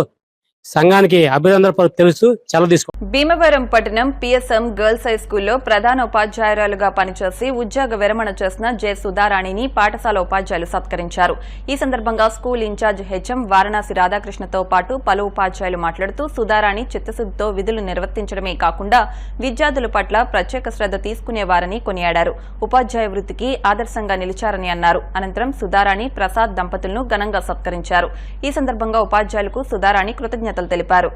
సంఘానికి అభినందనలు తెలుస్తూ సెలవు తీసుకో. భీమవరం పట్టణం పిఎస్ఎం గర్ల్స్ హై స్కూల్లో ప్రధాన ఉపాధ్యాయురాలుగా పనిచేసి ఉద్యోగ విరమణ చేసిన జె సుధారాణిని పాఠశాల ఉపాధ్యాయులు సత్కరించారు. ఈ సందర్భంగా స్కూల్ ఇన్ఛార్జ్ హెచ్ఎం వారణాసి రాధాకృష్ణతో పాటు పలు ఉపాధ్యాయులు మాట్లాడుతూ సుధారాణి చిత్తశుద్ధితో విధులు నిర్వర్తించడమే కాకుండా విద్యార్థుల పట్ల ప్రత్యేక శ్రద్ధ తీసుకునేవారని కొనియాడారు. ఉపాధ్యాయ వృత్తికి ఆదర్శంగా నిలిచారని అన్నారు. అనంతరం సుధారాణి ప్రసాద్ దంపతులను ఘనంగా సత్కరించారు. ఈ సందర్భంగా ఉపాధ్యాయులకు సుధారాణి కృతజ్ఞతలు తెలిపారు.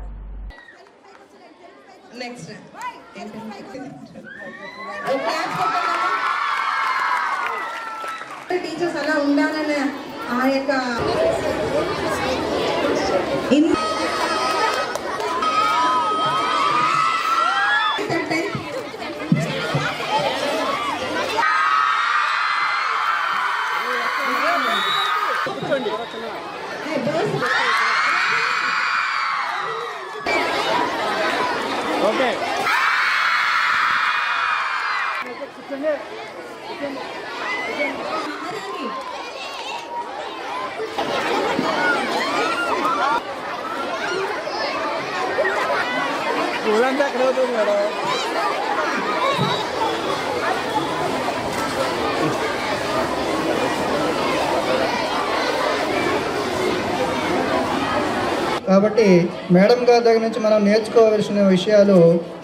టీచర్స్ అలా ఉండాలనే ఆ యొక్క పూలంతా ఎక్కడ అవుతుంది మేడం? కాబట్టి మేడం గారి దగ్గర నుంచి మనం నేర్చుకోవాల్సిన విషయాలు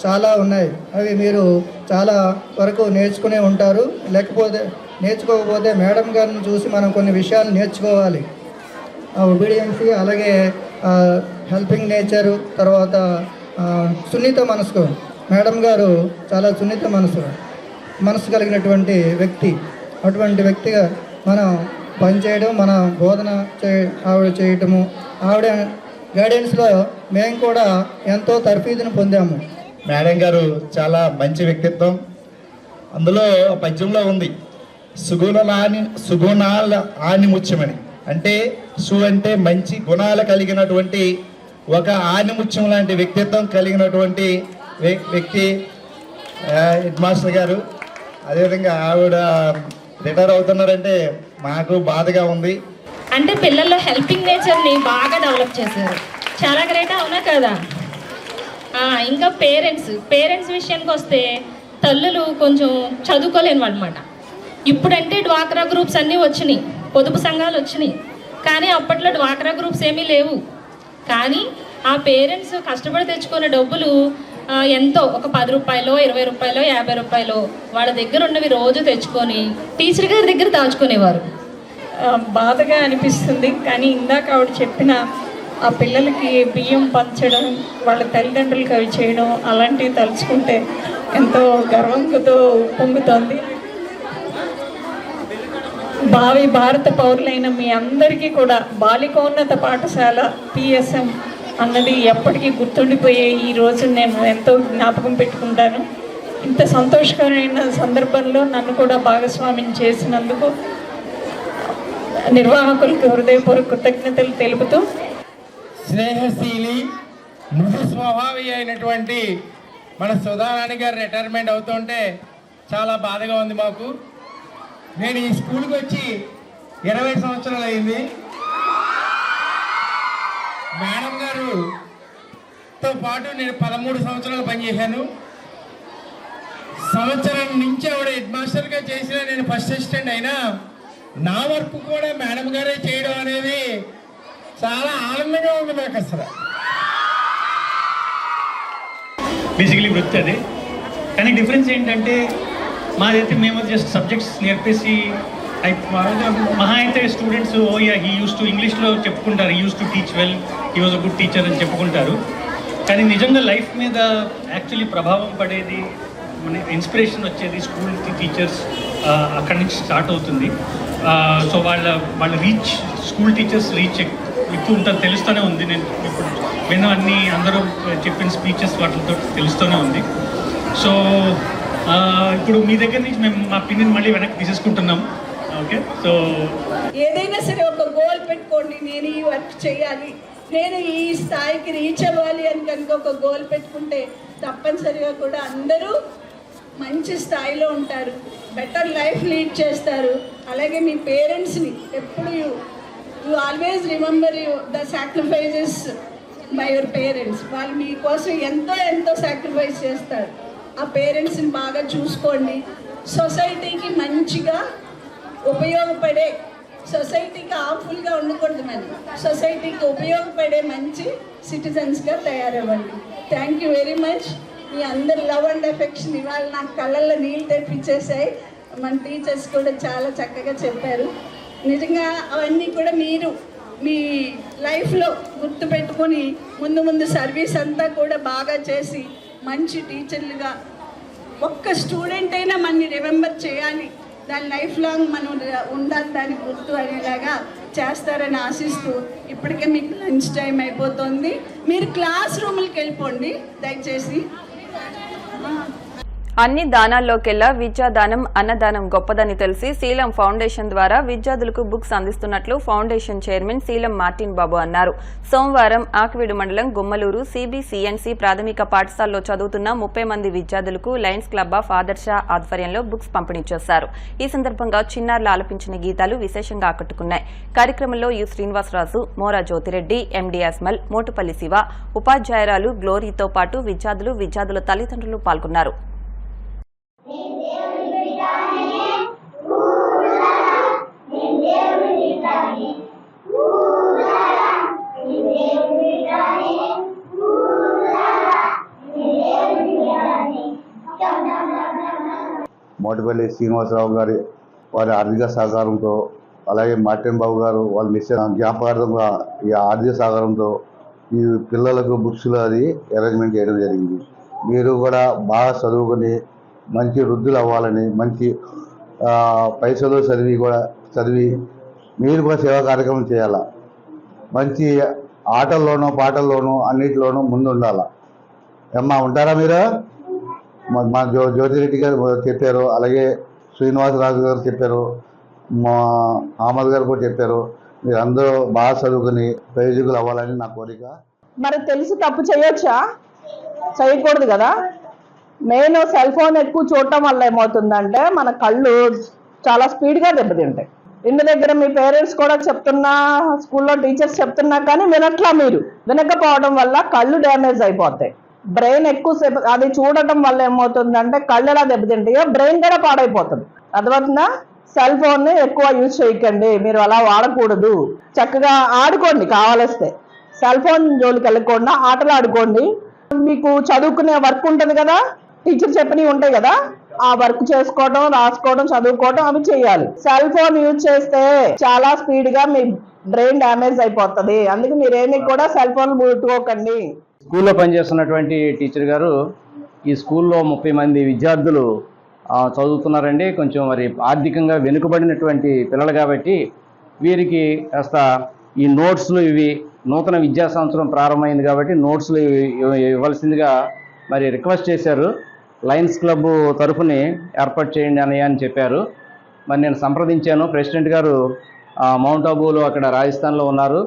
చాలా ఉన్నాయి. అవి మీరు చాలా వరకు నేర్చుకునే ఉంటారు. లేకపోతే నేర్చుకోకపోతే మేడం గారిని చూసి మనం కొన్ని విషయాలు నేర్చుకోవాలి. ఒబీడియన్సీ, అలాగే హెల్పింగ్ నేచరు, తర్వాత సున్నిత మనసు. మేడం గారు చాలా సున్నిత మనసు కలిగినటువంటి వ్యక్తి. అటువంటి వ్యక్తిగా మనం పనిచేయడం, మన బోధన ఆవిడ చేయటము, ఆవిడ గైడెన్స్లో మేము కూడా ఎంతో తర్ఫీదును పొందాము. మేడం గారు చాలా మంచి వ్యక్తిత్వం. అందులో పద్యంలో ఉంది, సుగుణాల ఆనిముత్యమని. అంటే అంటే మంచి గుణాలు కలిగినటువంటి ఒక ఆనిముత్యం లాంటి వ్యక్తిత్వం కలిగినటువంటి వ్యక్తి హెడ్ మాస్టర్ గారు. అదేవిధంగా ఆవిడ రిటైర్ అవుతున్నారంటే మాకు బాధగా ఉంది. అంటే పిల్లల్లో హెల్పింగ్ నేచర్ని బాగా డెవలప్ చేశారు. చాలా గ్రేట్, అవునా కదా? ఇంకా పేరెంట్స్ విషయానికి వస్తే తల్లులు కొంచెం చదువుకోలేను అనమాట. ఇప్పుడంటే డ్వాక్రా గ్రూప్స్ అన్నీ వచ్చినాయి, పొదుపు సంఘాలు వచ్చినాయి. కానీ అప్పట్లో డ్వాక్రా గ్రూప్స్ ఏమీ లేవు. కానీ ఆ పేరెంట్స్ కష్టపడి తెచ్చుకునే డబ్బులు ఎంతో ఒక 10 రూపాయలు, 20 రూపాయలు, 50 రూపాయలు వాళ్ళ దగ్గర ఉన్నవి రోజు తెచ్చుకొని టీచర్ గారి దగ్గర దాచుకునేవారు. బాధగా అనిపిస్తుంది. కానీ ఇందాక ఆవిడ చెప్పిన ఆ పిల్లలకి బియ్యం పంచడం, వాళ్ళ తల్లిదండ్రులకి అవి చేయడం, అలాంటివి తలుచుకుంటే ఎంతో గర్వంతో పొంగుతోంది. భావి భారత పౌరులైన మీ అందరికీ కూడా బాలికోన్నత పాఠశాల PSM అన్నది ఎప్పటికీ గుర్తుండిపోయే ఈ రోజు నేను ఎంతో జ్ఞాపకం పెట్టుకుంటాను. ఇంత సంతోషకరమైన సందర్భంలో నన్ను కూడా భాగస్వామ్యం చేసినందుకు నిర్వాహకులకు హృదయపూర్వక కృతజ్ఞతలు తెలుపుతూ, స్నేహశీలి, మృదు స్వభావి అయినటువంటి మన సుధారాణి గారు రిటైర్మెంట్ అవుతుంటే చాలా బాధగా ఉంది మాకు. నేను ఈ స్కూల్కి వచ్చి 20 సంవత్సరాలు అయింది. మేడం గారుతో పాటు నేను 13 సంవత్సరాలు పనిచేశాను. సంవత్సరం నుంచి ఆవిడ హెడ్ మాస్టర్గా చేసిన నేను ఫస్ట్ అసిస్టెంట్ అయినా నా వర్క్ కూడా మేడం గారే చేయడం అనేది చాలా ఆనందంగా ఉంది నాకు. అసలు బేసికలీ వృత్తి అది. కానీ డిఫరెన్స్ ఏంటంటే మాదైతే మేము జస్ట్ సబ్జెక్ట్స్ నేర్పేసి మహా అయితే స్టూడెంట్స్ హీ యూస్ టు ఇంగ్లీష్లో చెప్పుకుంటారు, he use to teach well, he was a good teacher అని చెప్పుకుంటారు. కానీ నిజంగా లైఫ్ మీద యాక్చువల్లీ ప్రభావం పడేది, మన ఇన్స్పిరేషన్ వచ్చేది స్కూల్ టీచర్స్ అక్కడి నుంచి స్టార్ట్ అవుతుంది. సో వాళ్ళ రీచ్, స్కూల్ టీచర్స్ రీచ్ ఎక్కువ ఉంటుంది, తెలుస్తూనే ఉంది. నేను ఇప్పుడు విన్నవన్నీ అందరూ చెప్పిన స్పీచెస్ వాటితో తెలుస్తూనే ఉంది. సో ఇప్పుడు మీ దగ్గర నుంచి మేము మా పిన్నిని మళ్ళీ వెనక్కి తీసేసుకుంటున్నాం. ఓకే, సో ఏదైనా సరే ఒక గోల్ పెట్టుకోండి, నేను ఈ వర్క్ చేయాలి, నేను ఈ స్థాయికి రీచ్ అవ్వాలి అని కనుక ఒక గోల్ పెట్టుకుంటే తప్పనిసరిగా కూడా అందరూ మంచి స్థాయిలో ఉంటారు, బెటర్ లైఫ్ లీడ్ చేస్తారు. అలాగే మీ పేరెంట్స్ని ఎప్పుడు you always remember the sacrifices by your parents. వాళ్ళు మీకోసం ఎంతో సాక్రిఫైస్ చేస్తారు. ఆ పేరెంట్స్ని బాగా చూసుకోండి. సొసైటీకి మంచిగా ఉపయోగపడే, సొసైటీకి హార్మ్ఫుల్గా ఉండకూడదు, మరి సొసైటీకి ఉపయోగపడే మంచి సిటిజన్స్గా తయారవ్వండి. Thank you very much. మీ అందరి లవ్ అండ్ ఎఫెక్షన్ ఇవాళ నాకు కళ్ళల్లో నీళ్ళు తెప్పించేసాయి. మన టీచర్స్ కూడా చాలా చక్కగా చెప్పారు. నిజంగా అవన్నీ కూడా మీరు మీ లైఫ్లో గుర్తుపెట్టుకొని ముందు సర్వీస్ అంతా కూడా బాగా చేసి మంచి టీచర్లుగా ఒక్క స్టూడెంట్ అయినా మనని రిమెంబర్ చేయాలి, దాని లైఫ్ లాంగ్ మనం ఉండాలి, దాని గుర్తు అనేలాగా చేస్తారని ఆశిస్తూ ఇప్పటికే మీకు లంచ్ టైం అయిపోతుంది. మీరు క్లాస్ రూమ్కి వెళ్ళిపోండి దయచేసి. అన్ని దానాల్లోకెల్లా విద్యాదానం అన్నదానం గొప్పదని తెలిసి శీలం ఫౌండేషన్ ద్వారా విద్యార్థులకు బుక్స్ అందిస్తున్నట్లు ఫౌండేషన్ చైర్మన్ శీలం మార్టిన్ బాబు అన్నారు. సోమవారం ఆకివీడు మండలం గుమ్మలూరు సిబిసిఎన్సి ప్రాథమిక పాఠశాలలో చదువుతున్న 30 మంది విద్యార్థులకు లయన్స్ క్లబ్ ఆఫ్ ఆదర్శ ఆధ్వర్యంలో బుక్స్ పంపిణీ చేశారు. ఈ సందర్భంగా చిన్నారులు ఆలపించిన గీతాలు విశేషంగా ఆకట్టుకున్నాయి. కార్యక్రమంలో యు శ్రీనివాసరాజు, మోరా జ్యోతిరెడ్డి, ఎండి అస్మల్, మోటుపల్లి శివ, ఉపాధ్యాయురాలు గ్లోరీతో పాటు విద్యార్థుల తల్లిదండ్రులు పాల్గొన్నారు. మోటుపల్లి శ్రీనివాసరావు గారి వారి ఆర్థిక సహకారంతో, అలాగే మార్టిన్ బాబు గారు వాళ్ళ మిషన్ జ్ఞాపకార్థంగా ఈ ఆర్థిక సహకారంతో ఈ పిల్లలకు బుక్స్లో అది అరేంజ్మెంట్ చేయడం జరిగింది. మీరు కూడా బాగా చదువుకొని మంచి వృద్ధులు అవ్వాలని, మంచి పైసలు చదివి మీరు కూడా సేవా కార్యక్రమం చేయాలా. మంచి ఆటల్లోనూ పాటల్లోనూ అన్నిటిలోనూ ముందు ఉండాలా. ఏమ్మా ఉంటారా మీరు? మా జ్యోతిరెడ్డి గారు చెప్పారు, అలాగే శ్రీనివాసరాజు గారు చెప్పారు, మా అహ్మద్ గారు కూడా చెప్పారు. మీరు అందరూ బాగా చదువుకుని ప్రయోజకులు అవ్వాలని నా కోరిక. మరి తెలిసి తప్పు చేయొచ్చా? చేయకూడదు కదా. మెయిన్ సెల్ ఫోన్ ఎక్కువ చూడటం వల్ల ఏమవుతుందంటే మన కళ్ళు చాలా స్పీడ్గా దెబ్బతింటాయి. ఇంటి దగ్గర మీ పేరెంట్స్ కూడా చెప్తున్నా, స్కూల్లో టీచర్స్ చెప్తున్నా కానీ మీరు వినకపోవడం వల్ల కళ్ళు డ్యామేజ్ అయిపోతాయి. బ్రెయిన్ ఎక్కువసేపు అది చూడటం వల్ల ఏమవుతుందంటే కళ్ళు ఎలా దెబ్బతింటాయో బ్రెయిన్ కూడా పాడైపోతుంది. అర్థమవుతుందా? సెల్ ఫోన్ని ఎక్కువ యూజ్ చేయకండి, మీరు అలా వాడకూడదు. చక్కగా ఆడుకోండి, కావాలిస్తే సెల్ ఫోన్ జోలికి వెళ్ళకుండా ఆటలు ఆడుకోండి. మీకు చదువుకునే వర్క్ ఉంటుంది కదా, టీచర్ చెప్పినవి ఉంటాయి కదా, ఆ వర్క్ చేసుకోవడం, రాసుకోవడం, చదువుకోవడం అవి చేయాలి. సెల్ ఫోన్ యూజ్ చేస్తే చాలా స్పీడ్ గా మీ బ్రెయిన్ డ్యామేజ్ అయిపోతుంది. అందుకే మీరేమి కూడా సెల్ ఫోన్ ముట్టుకోకండి. స్కూల్లో పనిచేస్తున్నటువంటి టీచర్ గారు ఈ స్కూల్లో 30 మంది విద్యార్థులు చదువుతున్నారండి. కొంచెం మరి ఆర్థికంగా వెనుకబడినటువంటి పిల్లలు కాబట్టి వీరికి కాస్త ఈ నోట్స్లు ఇవి నూతన విద్యా సంవత్సరం ప్రారంభమైంది కాబట్టి నోట్స్లు ఇవ్వాల్సిందిగా మరి రిక్వెస్ట్ చేశారు. లయన్స్ క్లబ్ తరఫుని ఏర్పాటు చేయండి అని చెప్పారు. మరి నేను సంప్రదించాను. ప్రెసిడెంట్ గారు మౌంట్ ఆబూలో అక్కడ రాజస్థాన్లో ఉన్నారు.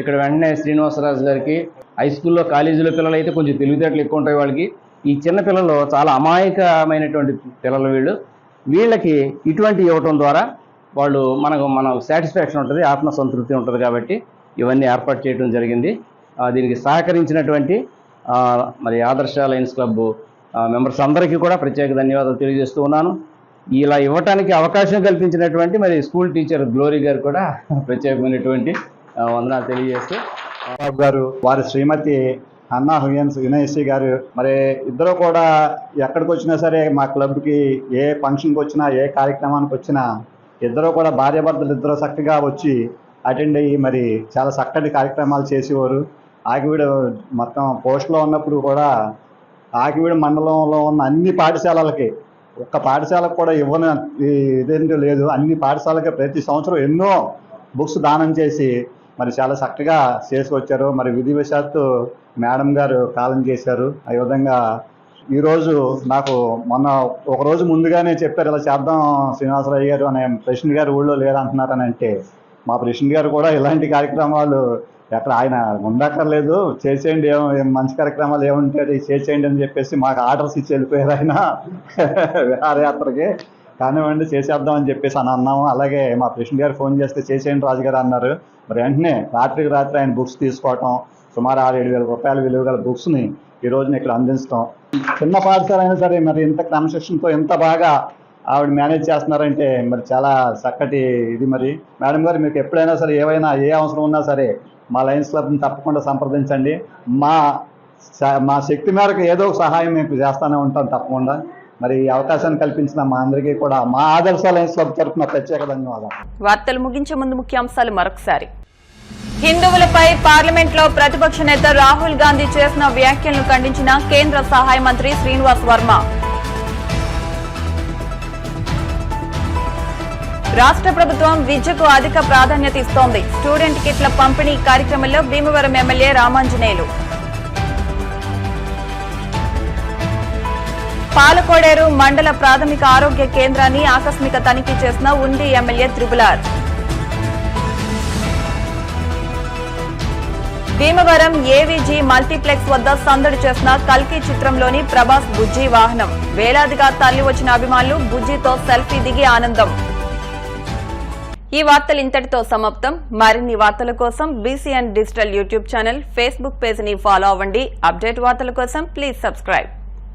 ఇక్కడ వెంటనే శ్రీనివాసరాజు గారికి, హై స్కూల్లో కాలేజీలో పిల్లలు అయితే కొంచెం తెలివితేటలు ఎక్కువ ఉంటాయి వాళ్ళకి. ఈ చిన్న పిల్లలు చాలా అమాయకమైనటువంటి పిల్లలు వీళ్ళకి ఇటువంటి ఇవ్వటం ద్వారా వాళ్ళు మన సాటిస్ఫాక్షన్ ఉంటుంది, ఆత్మసంతృప్తి ఉంటుంది. కాబట్టి ఇవన్నీ ఏర్పాటు చేయడం జరిగింది. దీనికి సహకరించినటువంటి మరి ఆదర్శ లయన్స్ క్లబ్ మెంబర్స్ అందరికీ కూడా ప్రత్యేక ధన్యవాదాలు తెలియజేస్తూ ఉన్నాను. ఇలా ఇవ్వటానికి అవకాశం కల్పించినటువంటి మరి స్కూల్ టీచర్ గ్లోరీ గారు కూడా ప్రత్యేకమైనటువంటి వందనాలు తెలియజేస్తూ, బాబు గారు వారి శ్రీమతి అన్నా యునైసి గారు మరి ఇద్దరు కూడా ఎక్కడికి వచ్చినా సరే మా క్లబ్కి ఏ ఫంక్షన్కి వచ్చినా ఏ కార్యక్రమానికి వచ్చినా ఇద్దరు కూడా భార్యాభర్తలు ఇద్దరు చక్కగా వచ్చి అటెండ్ అయ్యి మరి చాలా చక్కటి కార్యక్రమాలు చేసేవారు. ఆకివీడు మొత్తం పోస్ట్లో ఉన్నప్పుడు కూడా ఆకివీడు మండలంలో ఉన్న అన్ని పాఠశాలలకి, ఒక్క పాఠశాలకు కూడా ఇవ్వని ఇదేంటో లేదు, అన్ని పాఠశాలకి ప్రతి సంవత్సరం ఎన్నో బుక్స్ దానం చేసి మరి చాలా చక్కగా చేసుకొచ్చారు. మరి విధివశాత్తు మేడం గారు కాలం చేశారు. ఆ విధంగా ఈరోజు నాకు మొన్న ఒకరోజు ముందుగానే చెప్పారు ఇలా చేద్దాం శ్రీనివాసరావు గారు అనే ప్రెసిడెంట్ గారు ఊళ్ళో లేరంటున్నారని. అంటే మా ప్రెసిడెంట్ గారు కూడా ఇలాంటి కార్యక్రమాలు ఎక్కడ ఆయన ఉండక్కర్లేదు, చేసేయండి, మంచి కార్యక్రమాలు ఏముంటే చేసేయండి అని చెప్పేసి మాకు ఆర్డర్స్ ఇచ్చి వెళ్ళిపోయారు ఆయన విహారయాత్రకి. కానివ్వండి చేసేద్దాం అని చెప్పేసి అని అన్నాము. అలాగే మా ప్రెసిడెంట్ గారు ఫోన్ చేస్తే చేసేయండి రాజుగారు అన్నారు. మరి వెంటనే రాత్రికి రాత్రి ఆయన బుక్స్ తీసుకోవటం, సుమారు 6-7 వేల రూపాయల విలువ గల బుక్స్ని ఈ రోజున ఇక్కడ అందించడం. చిన్న పాఠశాల అయినా సరే మరి ఇంత క్రమశిక్షణతో ఎంత బాగా ఆవిడ మేనేజ్ చేస్తున్నారంటే మరి చాలా చక్కటి ఇది. మరి మేడం గారు మీకు ఎప్పుడైనా సరే ఏవైనా ఏ అవసరం ఉన్నా సరే మా లయన్స్ క్లబ్ని తప్పకుండా సంప్రదించండి. మా శక్తి మేరకు ఏదో ఒక సహాయం మీకు చేస్తూనే ఉంటాం తప్పకుండా. మరి ఈ అవకాశాన్ని కల్పించిన మా అందరికీ కూడా మా ఆదర్శ లయన్స్ క్లబ్ తరఫున ప్రత్యేక ధన్యవాదాలు. వార్తలు ముగించే ముందు ముఖ్యాంశాలు మరొకసారి. హిందువులపై పార్లమెంట్లో ప్రతిపక్ష నేత రాహుల్ గాంధీ చేసిన వ్యాఖ్యలను ఖండించిన కేంద్ర సహాయ మంత్రి శ్రీనివాస్ వర్మ. రాష్ట్ర ప్రభుత్వం విద్యకు అధిక ప్రాధాన్యత ఇస్తోంది. స్టూడెంట్ కిట్ల పంపిణీ కార్యక్రమంలో భీమవరం ఎమ్మెల్యే రామాంజనేయులు. పాలకోడేరు మండల ప్రాథమిక ఆరోగ్య కేంద్రాన్ని ఆకస్మిక తనిఖీ చేసిన ఉండి MLA triple R. Bhimavaram AVG multiplex వద్ద సందడి చేసిన కల్కి చిత్రంలోని ప్రభాస్ బుజ్జి వాహనం. వేలాదిగా తరలి వచ్చిన అభిమానులు బుజ్జితో సెల్ఫీ దిగి ఆనందం. ఈ వార్తలు ఇంతటితో సమాప్తం. మరిన్ని వార్తల కోసం BCN digital YouTube channel, Facebook page ని ఫాలో అవ్వండి. అప్డేట్ వార్తల కోసం ప్లీజ్ సబ్స్క్రైబ్.